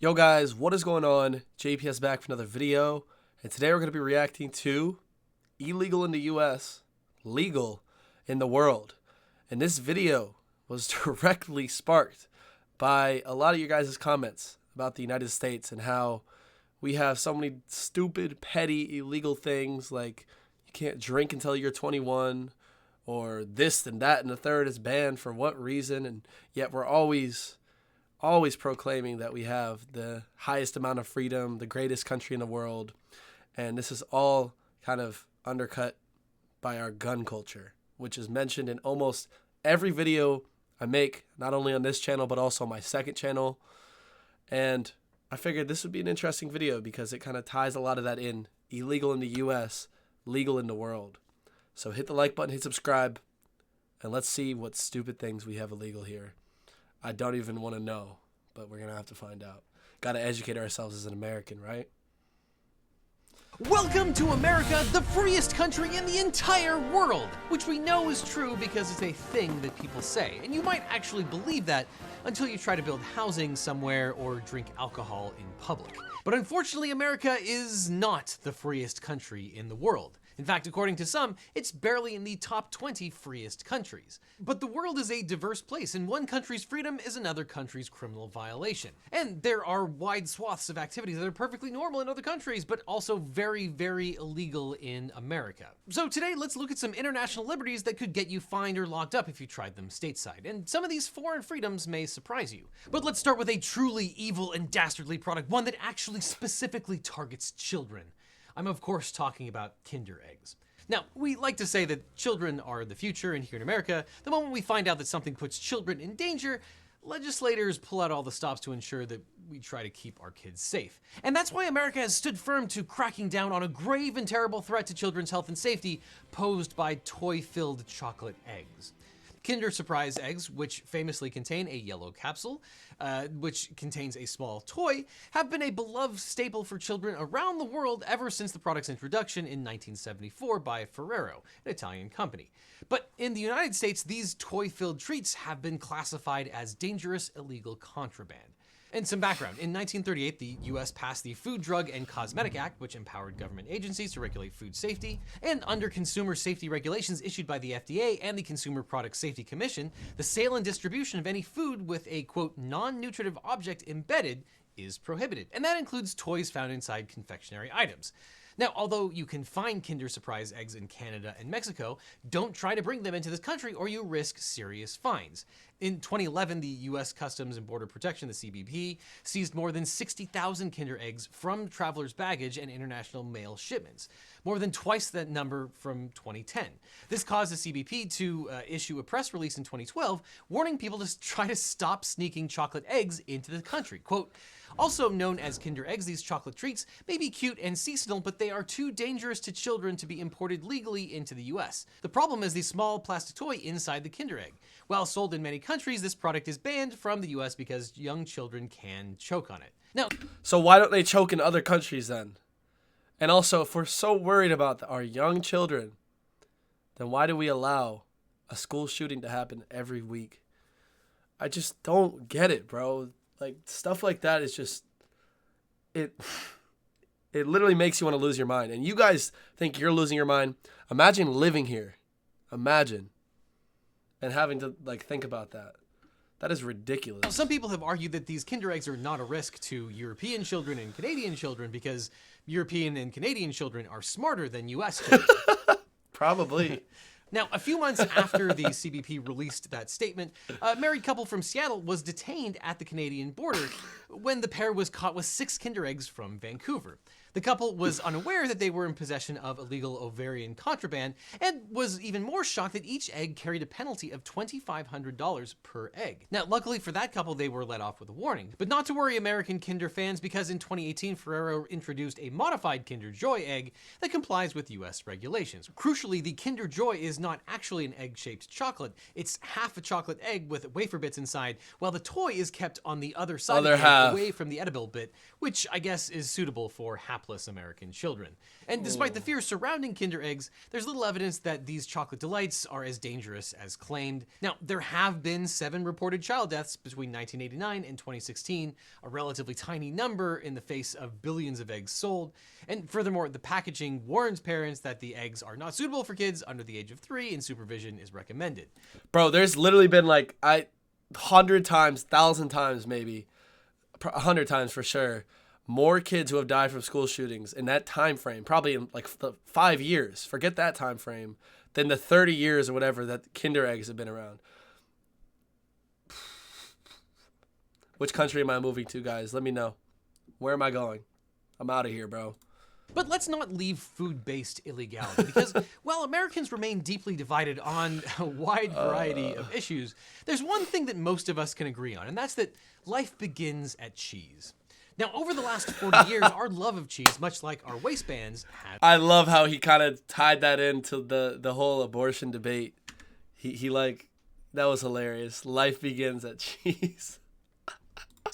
Yo guys, what is going on? JPS back for another video, and today we're going to be reacting to illegal in the US, legal in the world. And this video was directly sparked by a lot of you guys' comments about the United States and how we have so many stupid, petty, illegal things like you can't drink until you're 21, or this and that and the third is banned for what reason, and yet we're always proclaiming that we have the highest amount of freedom, the greatest country in the world. And this is all kind of undercut by our gun culture, which is mentioned in almost every video I make, not only on this channel, but also on my second channel. And I figured this would be an interesting video because it kind of ties a lot of that in. Illegal in the US, legal in the world. So hit the like button, hit subscribe, and let's see what stupid things we have illegal here. I don't even want to know, but we're going to have to find out. Got to educate ourselves as an American, right? Welcome to America, the freest country in the entire world, which we know is true because it's a thing that people say. And you might actually believe that until you try to build housing somewhere or drink alcohol in public. But unfortunately, America is not the freest country in the world. In fact, according to some, it's barely in the top 20 freest countries. But the world is a diverse place, and one country's freedom is another country's criminal violation. And there are wide swaths of activities that are perfectly normal in other countries, but also very, very illegal in America. So today, let's look at some international liberties that could get you fined or locked up if you tried them stateside. And some of these foreign freedoms may surprise you. But let's start with a truly evil and dastardly product, one that actually specifically targets children. I'm of course talking about Kinder eggs. Now, we like to say that children are the future, and here in America, the moment we find out that something puts children in danger, legislators pull out all the stops to ensure that we try to keep our kids safe. And that's why America has stood firm to cracking down on a grave and terrible threat to children's health and safety posed by toy-filled chocolate eggs. Kinder Surprise eggs, which famously contain a yellow capsule, which contains a small toy, have been a beloved staple for children around the world ever since the product's introduction in 1974 by Ferrero, an Italian company. But in the United States, these toy-filled treats have been classified as dangerous illegal contraband. And some background. In 1938, the US passed the Food, Drug, and Cosmetic Act, which empowered government agencies to regulate food safety. And under consumer safety regulations issued by the FDA and the Consumer Product Safety Commission, the sale and distribution of any food with a, quote, non-nutritive object embedded is prohibited. And that includes toys found inside confectionery items. Now, although you can find Kinder Surprise eggs in Canada and Mexico, don't try to bring them into this country or you risk serious fines. In 2011, the U.S. Customs and Border Protection, the CBP, seized more than 60,000 Kinder eggs from travelers' baggage and international mail shipments, more than twice that number from 2010. This caused the CBP to issue a press release in 2012 warning people to try to stop sneaking chocolate eggs into the country. Quote, also known as Kinder eggs, these chocolate treats may be cute and seasonal, but they are too dangerous to children to be imported legally into the US. The problem is the small plastic toy inside the Kinder egg. While sold in many countries, this product is banned from the US because young children can choke on it. Now, So why don't they choke in other countries then? And also, if we're so worried about our young children, then why do we allow a school shooting to happen every week? I just don't get it, bro. Like, stuff like that is just, it literally makes you want to lose your mind. And you guys think you're losing your mind. Imagine living here. Imagine. And having to, like, think about that. That is ridiculous. Some people have argued that these Kinder eggs are not a risk to European children and Canadian children because European and Canadian children are smarter than US children. Probably. Now, a few months after the CBP released that statement, a married couple from Seattle was detained at the Canadian border when the pair was caught with 6 Kinder eggs from Vancouver. The couple was unaware that they were in possession of illegal ovarian contraband and was even more shocked that each egg carried a penalty of $2,500 per egg. Now, luckily for that couple, they were let off with a warning. But not to worry, American Kinder fans, because in 2018, Ferrero introduced a modified Kinder Joy egg that complies with US regulations. Crucially, the Kinder Joy is not actually an egg-shaped chocolate. It's half a chocolate egg with wafer bits inside, while the toy is kept on the other side of the egg, away from the edible bit, which I guess is suitable for happy hapless American children. And despite the fear surrounding Kinder Eggs, there's little evidence that these chocolate delights are as dangerous as claimed. Now, there have been 7 reported child deaths between 1989 and 2016, a relatively tiny number in the face of billions of eggs sold. And furthermore, the packaging warns parents that the eggs are not suitable for kids under the age of 3 and supervision is recommended. Bro, there's literally been like 100 times, 1,000 times maybe, 100 times for sure, more kids who have died from school shootings in that time frame, probably in like the 5 years, forget that time frame, than the 30 years or whatever that Kinder Eggs have been around. Which country am I moving to, guys? Let me know. Where am I going? I'm out of here, bro. But let's not leave food-based illegality, because while Americans remain deeply divided on a wide variety of issues, there's one thing that most of us can agree on, and that's that life begins at cheese. Now, over the last 40 years, our love of cheese, much like our waistbands, has... I love how he kind of tied that into the whole abortion debate. He like, that was hilarious. Life begins at cheese.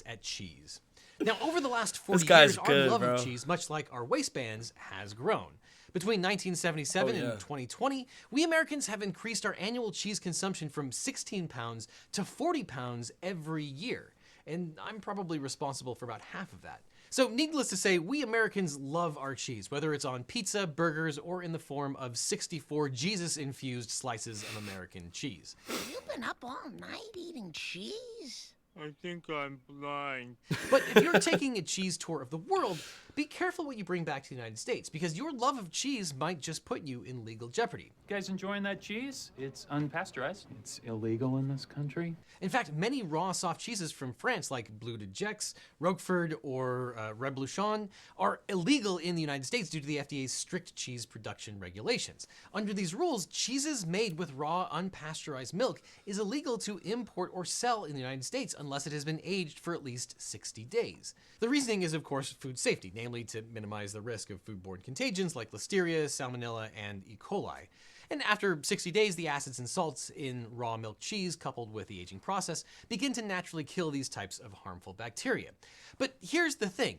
at cheese. Now, over the last 40 years, our love bro. of cheese, much like our waistbands, has grown. Between 1977 and 2020, we Americans have increased our annual cheese consumption from 16 pounds to 40 pounds every year. And I'm probably responsible for about half of that. So needless to say, we Americans love our cheese, whether it's on pizza, burgers, or in the form of 64 Jesus-infused slices of American cheese. You've been up all night eating cheese? I think I'm blind. But if you're taking a cheese tour of the world, be careful what you bring back to the United States, because your love of cheese might just put you in legal jeopardy. You guys enjoying that cheese? It's unpasteurized. It's illegal in this country. In fact, many raw soft cheeses from France, like Bleu de Gex, Roquefort, or Reblochon, are illegal in the United States due to the FDA's strict cheese production regulations. Under these rules, cheeses made with raw, unpasteurized milk is illegal to import or sell in the United States unless it has been aged for at least 60 days. The reasoning is, of course, food safety, namely to minimize the risk of foodborne contagions like Listeria, Salmonella, and E. coli. And after 60 days, the acids and salts in raw milk cheese, coupled with the aging process, begin to naturally kill these types of harmful bacteria. But here's the thing.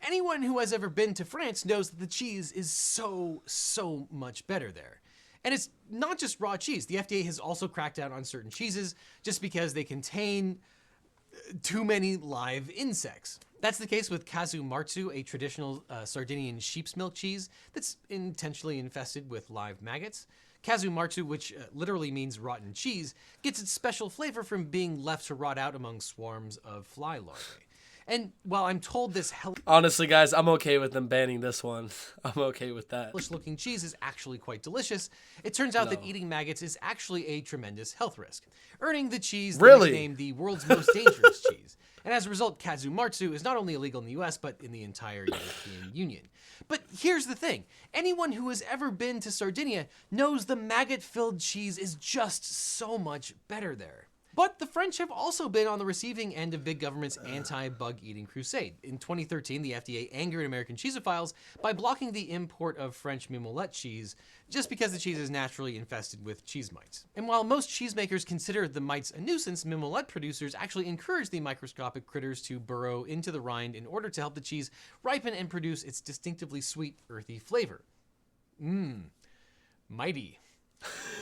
Anyone who has ever been to France knows that the cheese is so much better there. And it's not just raw cheese. The FDA has also cracked down on certain cheeses just because they contain too many live insects. That's the case with Casu Marzu, a traditional Sardinian sheep's milk cheese that's intentionally infested with live maggots. Casu Marzu, which literally means rotten cheese, gets its special flavor from being left to rot out among swarms of fly larvae. And while I'm told this Honestly, guys, I'm okay with them banning this one. I'm okay with that. hellish-looking cheese is actually quite delicious, it turns out that eating maggots is actually a tremendous health risk, earning the cheese the nickname the world's most dangerous cheese. And as a result, Casu Marzu is not only illegal in the US, but in the entire European Union. But here's the thing. Anyone who has ever been to Sardinia knows the maggot-filled cheese is just so much better there. But the French have also been on the receiving end of big government's anti-bug eating crusade. In 2013, the FDA angered American cheesophiles by blocking the import of French mimolette cheese just because the cheese is naturally infested with cheese mites. And while most cheesemakers consider the mites a nuisance, mimolette producers actually encourage the microscopic critters to burrow into the rind in order to help the cheese ripen and produce its distinctively sweet, earthy flavor. Mighty.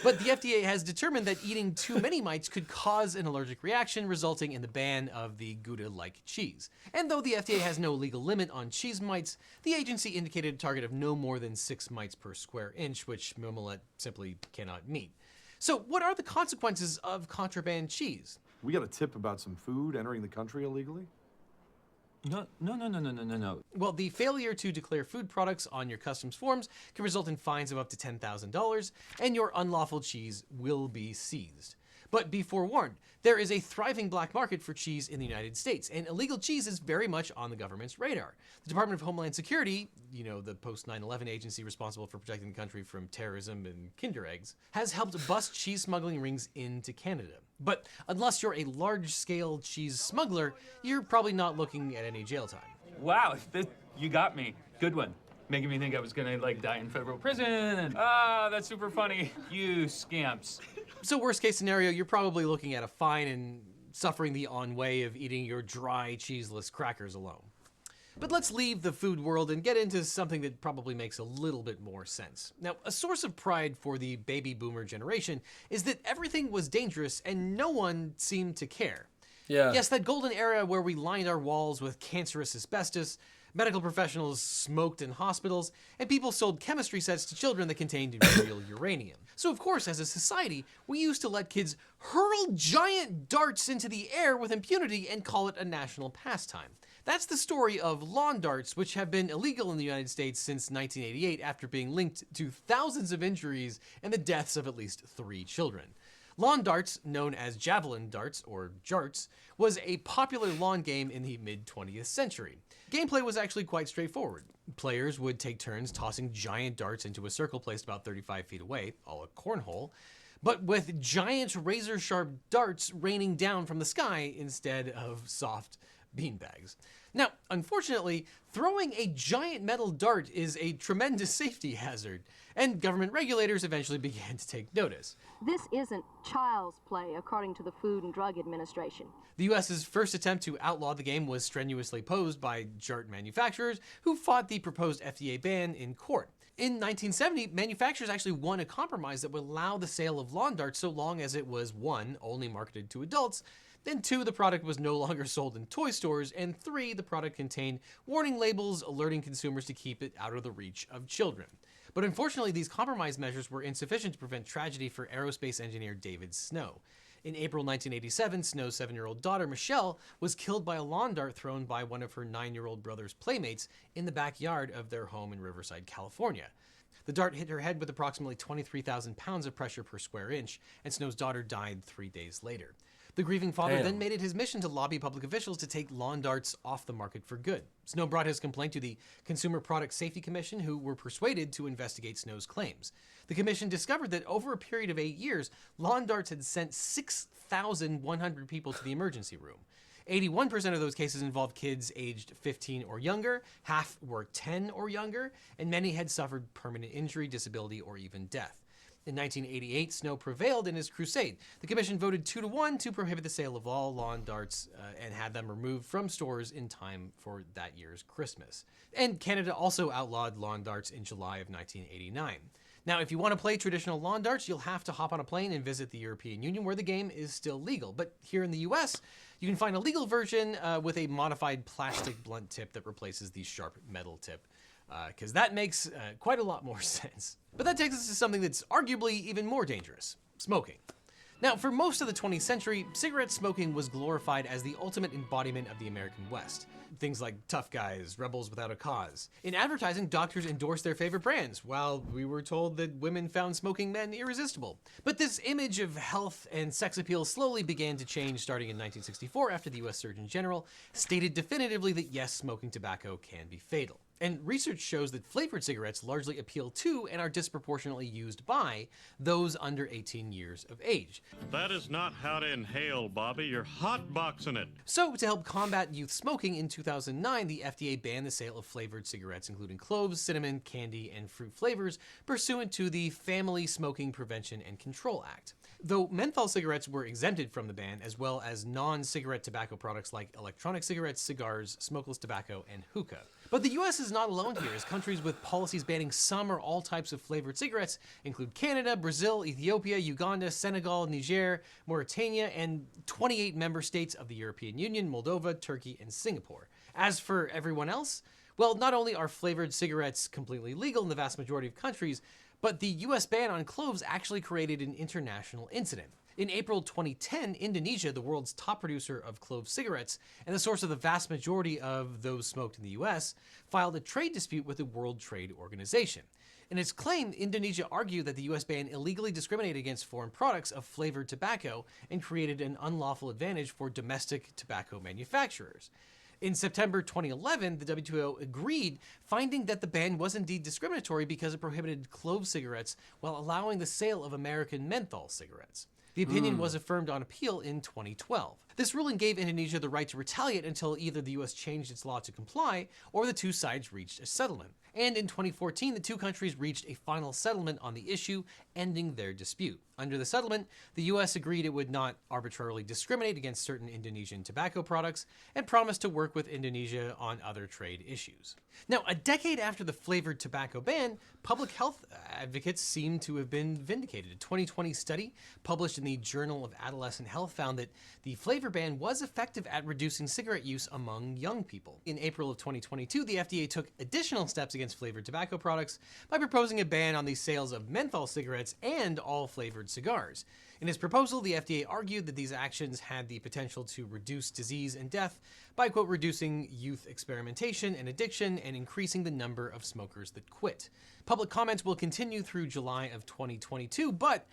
But the FDA has determined that eating too many mites could cause an allergic reaction, resulting in the ban of the Gouda-like cheese. And though the FDA has no legal limit on cheese mites, the agency indicated a target of no more than 6 mites per square inch, which mimolette simply cannot meet. So what are the consequences of contraband cheese? We got a tip about some food entering the country illegally? No. Well, the failure to declare food products on your customs forms can result in fines of up to $10,000, and your unlawful cheese will be seized. But be forewarned, there is a thriving black market for cheese in the United States, and illegal cheese is very much on the government's radar. The Department of Homeland Security, you know, the post-9/11 agency responsible for protecting the country from terrorism and Kinder Eggs, has helped bust cheese smuggling rings into Canada. But unless you're a large-scale cheese smuggler, you're probably not looking at any jail time. Wow, you got me. Good one. Making me think I was gonna die in federal prison and that's super funny. You scamps. So worst case scenario, you're probably looking at a fine and suffering the ennui of eating your dry, cheeseless crackers alone. But let's leave the food world and get into something that probably makes a little bit more sense. Now, a source of pride for the baby boomer generation is that everything was dangerous and no one seemed to care. Yeah. Yes, that golden era where we lined our walls with cancerous asbestos, medical professionals smoked in hospitals, and people sold chemistry sets to children that contained real uranium. So of course, as a society, we used to let kids hurl giant darts into the air with impunity and call it a national pastime. That's the story of lawn darts, which have been illegal in the United States since 1988 after being linked to thousands of injuries and the deaths of at least 3 children. Lawn darts, known as javelin darts, or jarts, was a popular lawn game in the mid-20th century. Gameplay was actually quite straightforward. Players would take turns tossing giant darts into a circle placed about 35 feet away, a la cornhole, but with giant razor-sharp darts raining down from the sky instead of soft beanbags. Now, unfortunately, throwing a giant metal dart is a tremendous safety hazard, and government regulators eventually began to take notice. This isn't child's play, according to the Food and Drug Administration. The US's first attempt to outlaw the game was strenuously opposed by jart manufacturers who fought the proposed FDA ban in court. In 1970, manufacturers actually won a compromise that would allow the sale of lawn darts so long as it was 1, only marketed to adults, then 2, the product was no longer sold in toy stores, and 3, the product contained warning labels alerting consumers to keep it out of the reach of children. But unfortunately, these compromise measures were insufficient to prevent tragedy for aerospace engineer David Snow. In April 1987, Snow's 7-year-old daughter, Michelle, was killed by a lawn dart thrown by one of her 9-year-old brother's playmates in the backyard of their home in Riverside, California. The dart hit her head with approximately 23,000 pounds of pressure per square inch, and Snow's daughter died 3 days later. The grieving father then made it his mission to lobby public officials to take lawn darts off the market for good. Snow brought his complaint to the Consumer Product Safety Commission, who were persuaded to investigate Snow's claims. The commission discovered that over a period of 8 years, lawn darts had sent 6,100 people to the emergency room. 81% of those cases involved kids aged 15 or younger, half were 10 or younger, and many had suffered permanent injury, disability, or even death. In 1988, Snow prevailed in his crusade. The commission voted 2-1 to prohibit the sale of all lawn darts and had them removed from stores in time for that year's Christmas. And Canada also outlawed lawn darts in July of 1989. Now, if you want to play traditional lawn darts, you'll have to hop on a plane and visit the European Union, where the game is still legal. But here in the US, you can find a legal version with a modified plastic blunt tip that replaces the sharp metal tip, because that makes quite a lot more sense. But that takes us to something that's arguably even more dangerous: smoking. Now, for most of the 20th century, cigarette smoking was glorified as the ultimate embodiment of the American West. Things like tough guys, rebels without a cause. In advertising, doctors endorsed their favorite brands, while we were told that women found smoking men irresistible. But this image of health and sex appeal slowly began to change starting in 1964 after the US Surgeon General stated definitively that yes, smoking tobacco can be fatal. And research shows that flavored cigarettes largely appeal to and are disproportionately used by those under 18 years of age. That is not how to inhale, Bobby. You're hotboxing it. So, to help combat youth smoking, in 2009, the FDA banned the sale of flavored cigarettes, including cloves, cinnamon, candy, and fruit flavors, pursuant to the Family Smoking Prevention and Control Act. Though menthol cigarettes were exempted from the ban, as well as non-cigarette tobacco products like electronic cigarettes, cigars, smokeless tobacco, and hookah. But the US is not alone here, as countries with policies banning some or all types of flavored cigarettes include Canada, Brazil, Ethiopia, Uganda, Senegal, Niger, Mauritania, and 28 member states of the European Union, Moldova, Turkey, and Singapore. As for everyone else, well, not only are flavored cigarettes completely legal in the vast majority of countries, but the US ban on cloves actually created an international incident. In April 2010, Indonesia, the world's top producer of clove cigarettes and the source of the vast majority of those smoked in the US, filed a trade dispute with the World Trade Organization. In its claim, Indonesia argued that the US ban illegally discriminated against foreign products of flavored tobacco and created an unlawful advantage for domestic tobacco manufacturers. In September 2011, the WTO agreed, finding that the ban was indeed discriminatory because it prohibited clove cigarettes while allowing the sale of American menthol cigarettes. The opinion was affirmed on appeal in 2012. This ruling gave Indonesia the right to retaliate until either the US changed its law to comply or the two sides reached a settlement. And in 2014, the two countries reached a final settlement on the issue, ending their dispute. Under the settlement, the US agreed it would not arbitrarily discriminate against certain Indonesian tobacco products and promised to work with Indonesia on other trade issues. Now, a decade after the flavored tobacco ban, public health advocates seem to have been vindicated. A 2020 study published in the Journal of Adolescent Health found that the flavor ban was effective at reducing cigarette use among young people. In April of 2022, the FDA took additional steps against flavored tobacco products by proposing a ban on the sales of menthol cigarettes and all flavored cigars. In his proposal, the FDA argued that these actions had the potential to reduce disease and death by, quote, reducing youth experimentation and addiction and increasing the number of smokers that quit. Public comments will continue through July of 2022, but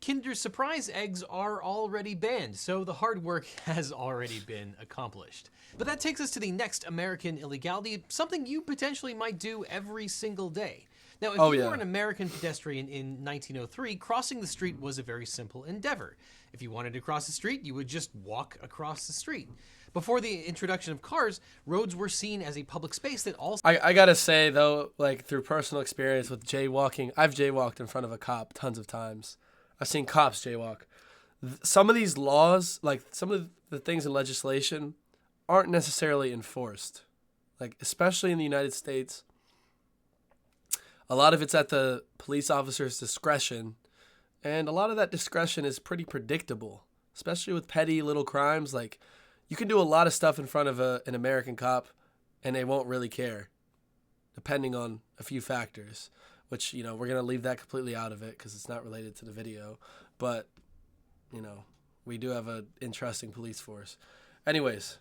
Kinder Surprise eggs are already banned, so the hard work has already been accomplished. But that takes us to the next American illegality, something you potentially might do every single day. Now, if you were an American pedestrian in 1903, crossing the street was a very simple endeavor. If you wanted to cross the street, you would just walk across the street. Before the introduction of cars, roads were seen as a public space that also... I gotta say, though, like, through personal experience with jaywalking, I've jaywalked in front of a cop tons of times. I've seen cops jaywalk. Some of these laws, like some of the things in legislation, aren't necessarily enforced. Like, especially in the United States, a lot of it's at the police officer's discretion, and a lot of that discretion is pretty predictable, especially with petty little crimes. Like, you can do a lot of stuff in front of an American cop, and they won't really care, depending on a few factors, which, you know, we're going to leave that completely out of it because it's not related to the video. But, you know, we do have an interesting police force. Anyways.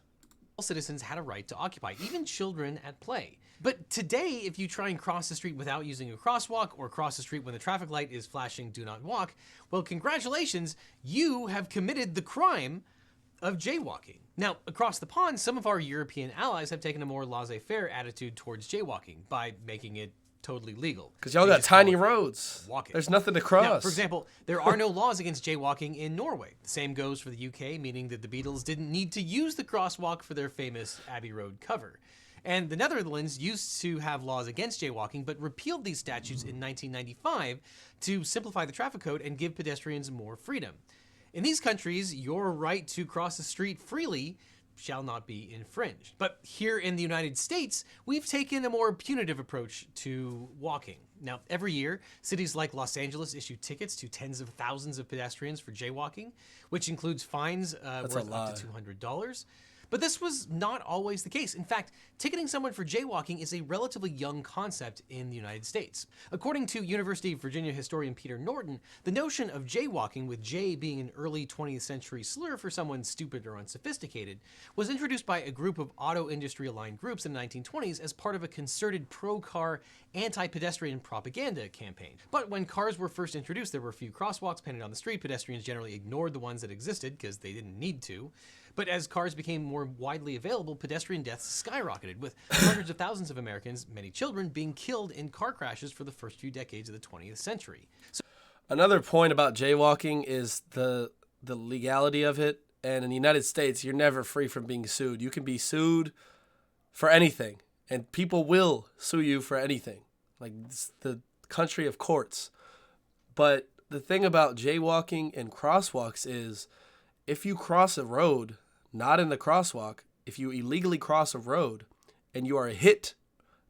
All citizens had a right to occupy, even children at play. But today, if you try and cross the street without using a crosswalk or cross the street when the traffic light is flashing do not walk, well, congratulations, you have committed the crime of jaywalking. Now, across the pond, some of our European allies have taken a more laissez-faire attitude towards jaywalking by making it totally legal. Because y'all got tiny roads. There's nothing to cross. Now, for example, there are no laws against jaywalking in Norway. The same goes for the UK, meaning that the Beatles didn't need to use the crosswalk for their famous Abbey Road cover. And the Netherlands used to have laws against jaywalking, but repealed these statutes in 1995 to simplify the traffic code and give pedestrians more freedom. In these countries, your right to cross the street freely shall not be infringed. But here in the United States, we've taken a more punitive approach to walking. Now, every year, cities like Los Angeles issue tickets to tens of thousands of pedestrians for jaywalking, which includes fines worth up to $200. But this was not always the case. In fact, ticketing someone for jaywalking is a relatively young concept in the United States. According to University of Virginia historian Peter Norton, the notion of jaywalking, with jay being an early 20th century slur for someone stupid or unsophisticated, was introduced by a group of auto industry aligned groups in the 1920s as part of a concerted pro-car, anti-pedestrian propaganda campaign. But when cars were first introduced, there were a few crosswalks painted on the street. Pedestrians generally ignored the ones that existed because they didn't need to. But as cars became more widely available, pedestrian deaths skyrocketed, with hundreds of thousands of Americans, many children, being killed in car crashes for the first few decades of the 20th century. Another point about jaywalking is the legality of it. And in the United States, you're never free from being sued. You can be sued for anything, and people will sue you for anything. Like, it's the country of courts. But the thing about jaywalking and crosswalks is, if you cross a road, not in the crosswalk, if you illegally cross a road and you are hit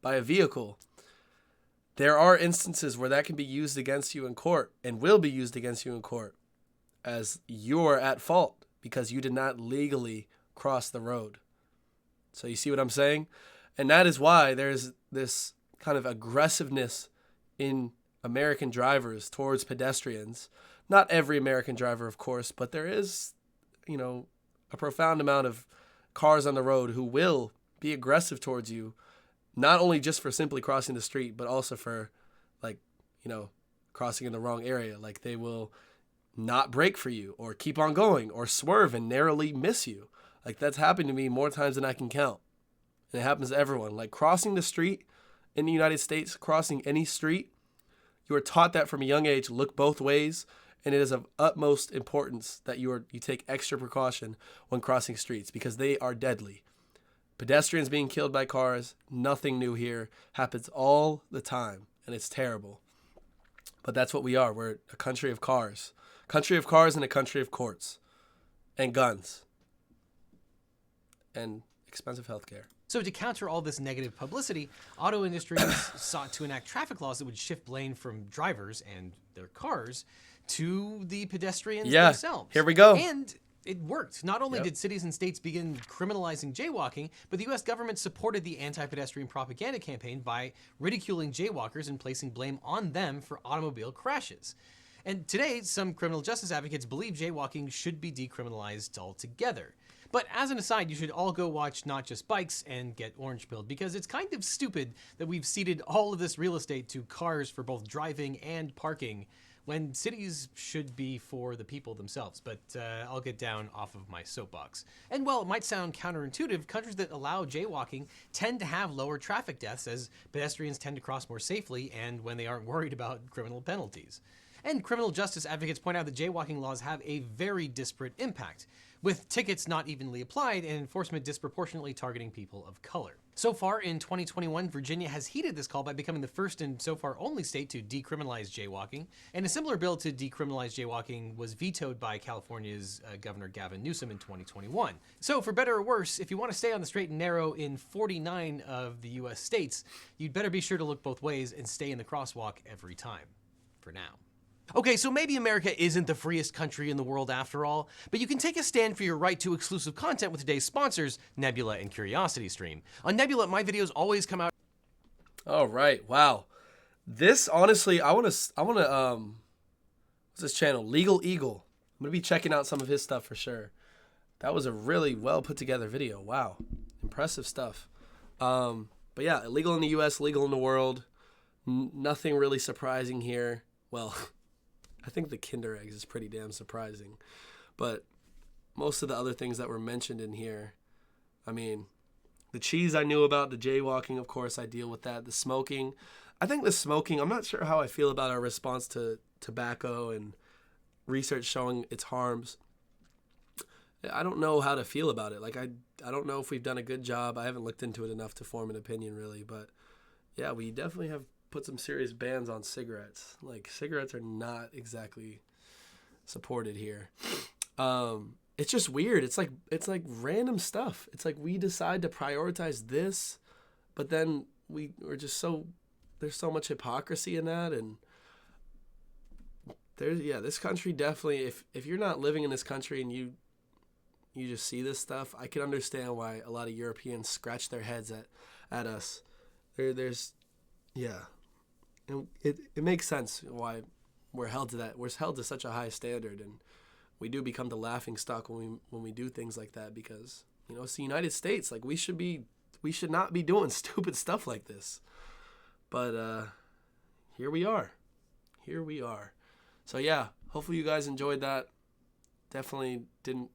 by a vehicle, there are instances where that can be used against you in court and will be used against you in court as you're at fault because you did not legally cross the road. So you see what I'm saying? And that is why there's this kind of aggressiveness in American drivers towards pedestrians. Not every American driver, of course, but there is, you know, a profound amount of cars on the road who will be aggressive towards you, not only just for simply crossing the street, but also for, like, you know, crossing in the wrong area. Like, they will not brake for you or keep on going or swerve and narrowly miss you. Like, that's happened to me more times than I can count. And it happens to everyone. Like, crossing the street in the United States, crossing any street, you are taught that from a young age, look both ways and it is of utmost importance that you take extra precaution when crossing streets because they are deadly. Pedestrians being killed by cars, nothing new here, happens all the time, and it's terrible. But that's what we are. We're a country of cars. Country of cars and a country of courts. And guns. And expensive healthcare. So to counter all this negative publicity, auto industries sought to enact traffic laws that would shift blame from drivers and their cars to the pedestrians themselves. Here we go. And it worked. Not only did cities and states begin criminalizing jaywalking, but the U.S. government supported the anti-pedestrian propaganda campaign by ridiculing jaywalkers and placing blame on them for automobile crashes. And today, some criminal justice advocates believe jaywalking should be decriminalized altogether. But as an aside, you should all go watch Not Just Bikes and get orange pilled, because it's kind of stupid that we've ceded all of this real estate to cars for both driving and parking, when cities should be for the people themselves. But I'll get down off of my soapbox. And while it might sound counterintuitive, countries that allow jaywalking tend to have lower traffic deaths, as pedestrians tend to cross more safely and when they aren't worried about criminal penalties. And criminal justice advocates point out that jaywalking laws have a very disparate impact, with tickets not evenly applied and enforcement disproportionately targeting people of color. So far in 2021, Virginia has heeded this call by becoming the first and so far only state to decriminalize jaywalking, and a similar bill to decriminalize jaywalking was vetoed by California's Governor Gavin Newsom in 2021. So for better or worse, if you want to stay on the straight and narrow in 49 of the US states, you'd better be sure to look both ways and stay in the crosswalk every time, for now. Okay, so maybe America isn't the freest country in the world after all, but you can take a stand for your right to exclusive content with today's sponsors, Nebula and CuriosityStream. On Nebula, my videos always come out. All right, wow. This, honestly, I want to, what's this channel? Legal Eagle. I'm going to be checking out some of his stuff for sure. That was a really well put together video. Wow. Impressive stuff. But yeah, illegal in the US, legal in the world. Nothing really surprising here. Well, I think the Kinder Eggs is pretty damn surprising. But most of the other things that were mentioned in here, I mean, the cheese I knew about, the jaywalking, of course, I deal with that. The smoking. I think the smoking, I'm not sure how I feel about our response to tobacco and research showing its harms. I don't know how to feel about it. Like, I don't know if we've done a good job. I haven't looked into it enough to form an opinion, really. But, yeah, we definitely have put some serious bans on cigarettes. Like, cigarettes are not exactly supported here. It's just weird. It's like random stuff. It's like we decide to prioritize this, but then we're just there's so much hypocrisy in that. And this country definitely, if you're not living in this country and you just see this stuff, I can understand why a lot of Europeans scratch their heads at us. And it makes sense why we're held to that. We're held to such a high standard, and we do become the laughing stock when we do things like that, because, you know, it's the United States. Like, we should not be doing stupid stuff like this. But here we are. So yeah, hopefully you guys enjoyed that. Definitely didn't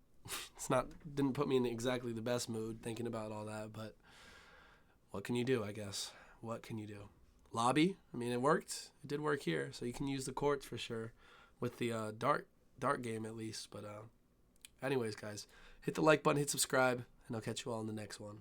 put me in exactly the best mood thinking about all that, but what can you do, I guess? What can you do? Lobby, I mean, it worked. It did work here, so you can use the courts for sure with the dart game at least. But anyways, guys, hit the like button, hit subscribe, and I'll catch you all in the next one.